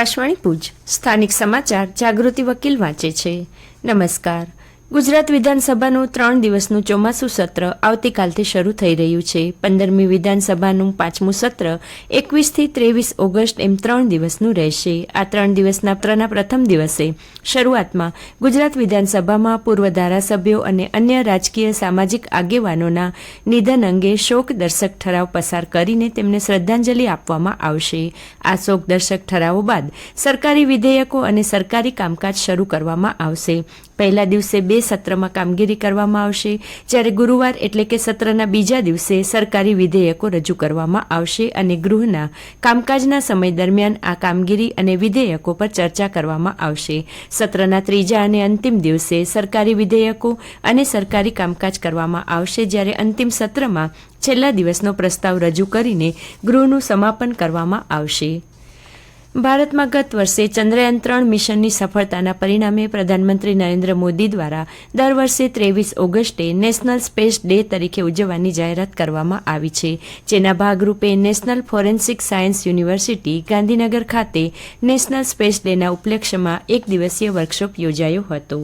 આકાશવાણી ભુજ સ્થાનિક સમાચાર જાગૃતિ વકીલ વાંચે છે. નમસ્કાર. ગુજરાત વિધાનસભાનું 3 દિવસનું ચોમાસું સત્ર આવતીકાલથી શરૂ થઈ રહ્યું છે. 15મી વિધાનસભાનું 5મું સત્ર 21 થી 23 ઓગસ્ટ એમ 3 દિવસનું રહેશે. આ 3 દિવસના પ્રથમ દિવસે શરૂઆતમાં ગુજરાત વિધાનસભામાં પૂર્વ ધારાસભ્યો અને અન્ય રાજકીય સામાજિક આગેવાનોના નિધન અંગે શોક દર્શક ઠરાવ પસાર કરીને તેમને શ્રદ્ધાંજલિ આપવામાં આવશે. આ શોક દર્શક ઠરાવો બાદ સરકારી વિધેયકો અને સરકારી કામકાજ શરૂ કરવામાં આવશે. પહેલા દિવસે 2 સત્રમાં કામગીરી કરવામાં આવશે, જ્યારે ગુરુવાર એટલે કે સત્રના બીજા દિવસે સરકારી વિધેયકો રજૂ કરવામાં આવશે અને ગૃહના કામકાજના સમય દરમિયાન આ કામગીરી અને વિધેયકો પર ચર્ચા કરવામાં આવશે. સત્રના ત્રીજા અને અંતિમ દિવસે સરકારી વિધેયકો અને સરકારી કામકાજ કરવામાં આવશે, જ્યારે અંતિમ સત્રમાં છેલ્લા દિવસનો પ્રસ્તાવ રજૂ કરીને ગૃહનું સમાપન કરવામાં આવશે. ભારતમાં ગત વર્ષે ચંદ્રયાન 3 મિશનની સફળતાના પરિણામે પ્રધાનમંત્રી નરેન્દ્ર મોદી દ્વારા દર વર્ષે 23 ઓગસ્ટે નેશનલ સ્પેસ ડે તરીકે ઉજવવાની જાહેરાત કરવામાં આવી છે. જેના ભાગરૂપે national forensic science university Gandhinagar ખાતે નેશનલ સ્પેસ ડેના ઉપલક્ષ્યમાં એક દિવસીય વર્કશોપ યોજાયો હતો.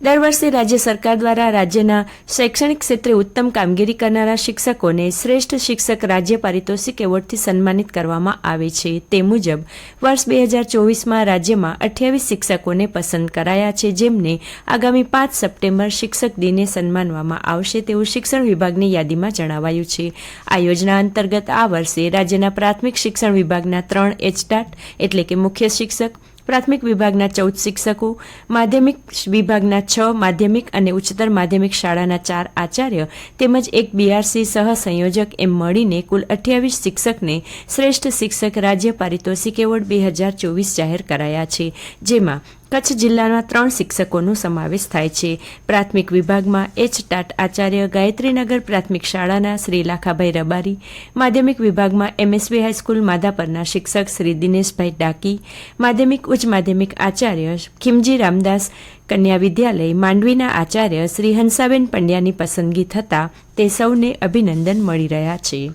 દર વર્ષે રાજ્ય સરકાર દ્વારા રાજ્યના શૈક્ષણિક ક્ષેત્રે ઉત્તમ કામગીરી કરનારા શિક્ષકોને શ્રેષ્ઠ શિક્ષક રાજ્ય પારિતોષિક એવોર્ડથી સન્માનિત કરવામાં આવે છે. તે મુજબ વર્ષ 2024માં રાજ્યમાં 28 શિક્ષકોને પસંદ કરાયા છે, જેમને આગામી 5 સપ્ટેમ્બર શિક્ષક દિને સન્માનવામાં આવશે તેવું શિક્ષણ વિભાગની યાદીમાં જણાવાયું છે. આ યોજના અંતર્ગત આ વર્ષે રાજ્યના પ્રાથમિક શિક્ષણ વિભાગના 3 એચટાટ એટલે કે મુખ્ય શિક્ષક, પ્રાથમિક વિભાગના 14 શિક્ષકો, માધ્યમિક વિભાગના 6 માધ્યમિક અને ઉચ્ચતર માધ્યમિક શાળાના 4 આચાર્ય તેમજ એક બીઆરસી સહ સંયોજક એમ મળીને કુલ 28 શિક્ષકને શ્રેષ્ઠ શિક્ષક રાજ્ય પારિતોષિક એવોર્ડ 2024 જાહેર કરાયા છે, જેમાં કચ્છ જિલ્લાના 3 શિક્ષકોનો સમાવેશ થાય છે. પ્રાથમિક વિભાગમાં એચટાટ આચાર્ય ગાયત્રીનગર પ્રાથમિક શાળાના શ્રી લાખાભાઈ રબારી, માધ્યમિક વિભાગમાં એમએસવી હાઈસ્કૂલ માધાપરના શિક્ષક શ્રી દિનેશભાઈ ડાકી, માધ્યમિક ઉચ્ચ માધ્યમિક આચાર્ય ખીમજી રામદાસ કન્યા વિદ્યાલય માંડવીના આચાર્ય શ્રી હંસાબેન પંડ્યાની પસંદગી થતાં તે સૌને અભિનંદન મળી રહ્યા છે.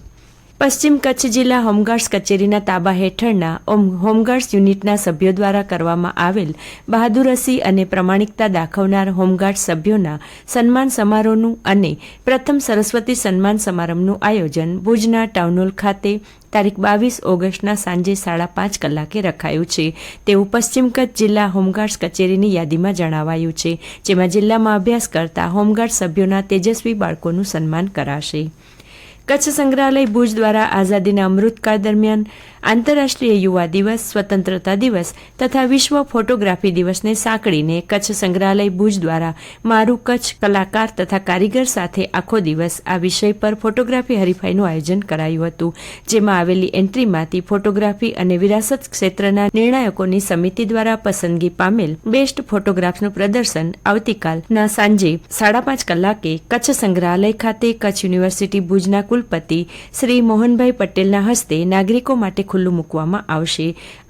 પશ્ચિમ કચ્છ જિલ્લા હોમગાર્ડ્સ કચેરીના તાબા હેઠળના હોમગાર્ડ્સ યુનિટના સભ્યો દ્વારા કરવામાં આવેલ બહાદુરસી અને પ્રમાણિકતા દાખવનાર હોમગાર્ડ સભ્યોના સન્માન સમારોહનું અને પ્રથમ સરસ્વતી સન્માન સમારંભનું આયોજન ભુજના ટાઉનહોલ ખાતે તારીખ 22 ઓગસ્ટના સાંજે 5:30 કલાકે રખાયું છે તેવું પશ્ચિમ કચ્છ જિલ્લા હોમગાર્ડ્સ કચેરીની યાદીમાં જણાવાયું છે, જેમાં જિલ્લામાં અભ્યાસ કરતા હોમગાર્ડ સભ્યોના તેજસ્વી બાળકોનું સન્માન કરાશે. કચ્છ સંગ્રહાલય ભુજ દ્વારા આઝાદીના અમૃતકાળ દરમિયાન આંતરરાષ્ટ્રીય યુવા દિવસ, સ્વતંત્રતા દિવસ તથા વિશ્વ ફોટોગ્રાફી દિવસને સાંકળીને કચ્છ સંગ્રહાલય ભુજ દ્વારા મારું કચ્છ કલાકાર તથા કારીગર સાથે આખો દિવસ આ વિષય પર ફોટોગ્રાફી હરીફાઈનું આયોજન કરાયું હતું, જેમાં આવેલી એન્ટ્રીમાંથી ફોટોગ્રાફી અને વિરાસત ક્ષેત્રના નિર્ણાયકોની સમિતિ દ્વારા પસંદગી પામેલ બેસ્ટ ફોટોગ્રાફ્સનું પ્રદર્શન આવતીકાલના સાંજે 5:30 કલાકે કચ્છ સંગ્રહાલય ખાતે કચ્છ યુનિવર્સિટી ભુજના કુલપતિ શ્રી મોહનભાઈ પટેલના હસ્તે નાગરિકો માટે ખુલ્લું મૂકવામાં આવશે.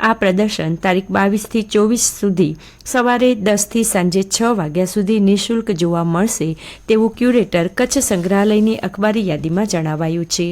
આ પ્રદર્શન તારીખ 22 થી 24 સુધી સવારે 10 થી સાંજે 6 વાગ્યા સુધી નિઃશુલ્ક જોવા મળશે તેવું ક્યુરેટર કચ્છ સંગ્રહાલયની અખબારી યાદીમાં જણાવાયું છે.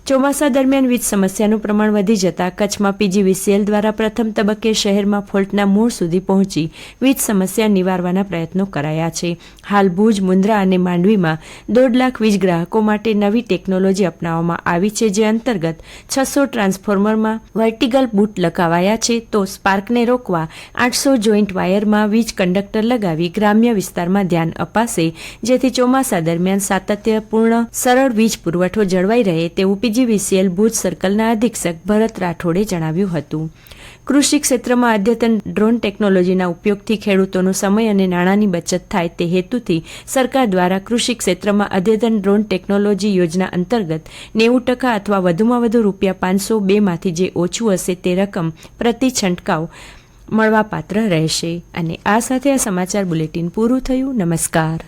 ચોમાસા દરમિયાન વીજ સમસ્યાનું પ્રમાણ વધી જતાં કચ્છમાં પીજીવીસીએલ દ્વારા પ્રથમ તબક્કે શહેરમાં ફોલ્ટના મૂળ સુધી પહોંચી વીજ સમસ્યા નિવારવાના પ્રયત્નો કરાયા છે. હાલ ભુજ, મુન્દ્રા અને માંડવીમાં 1.5 લાખ વીજ ગ્રાહકો માટે નવી ટેકનોલોજી અપનાવવામાં આવી છે, જે અંતર્ગત 600 ટ્રાન્સફોર્મરમાં વર્ટિકલ બૂટ લગાવાયા છે, તો સ્પાર્કને રોકવા 800 જોઈન્ટ વાયરમાં વીજ કંડક્ટર લગાવી ગ્રામ્ય વિસ્તારમાં ધ્યાન અપાશે, જેથી ચોમાસા દરમિયાન સાતત્યપૂર્ણ સરળ વીજ પુરવઠો જળવાઈ રહે તેવું પીજીવીસીએલ ભુજ સર્કલના અધિક્ષક ભરત રાઠોડે જણાવ્યું હતું. કૃષિ ક્ષેત્રમાં અદ્યતન ડ્રોન ટેકનોલોજીના ઉપયોગથી ખેડૂતોનો સમય અને નાણાંની બચત થાય તે હેતુથી સરકાર દ્વારા કૃષિ ક્ષેત્રમાં અદ્યતન ડ્રોન ટેકનોલોજી યોજના અંતર્ગત 90% અથવા વધુમાં વધુ ₹502 માંથી જે ઓછું હશે તે રકમ પ્રતિ છંટકાવ મળવાપાત્ર રહેશે. અને આ સાથે આ સમાચાર બુલેટિન પૂરું થયું. નમસ્કાર.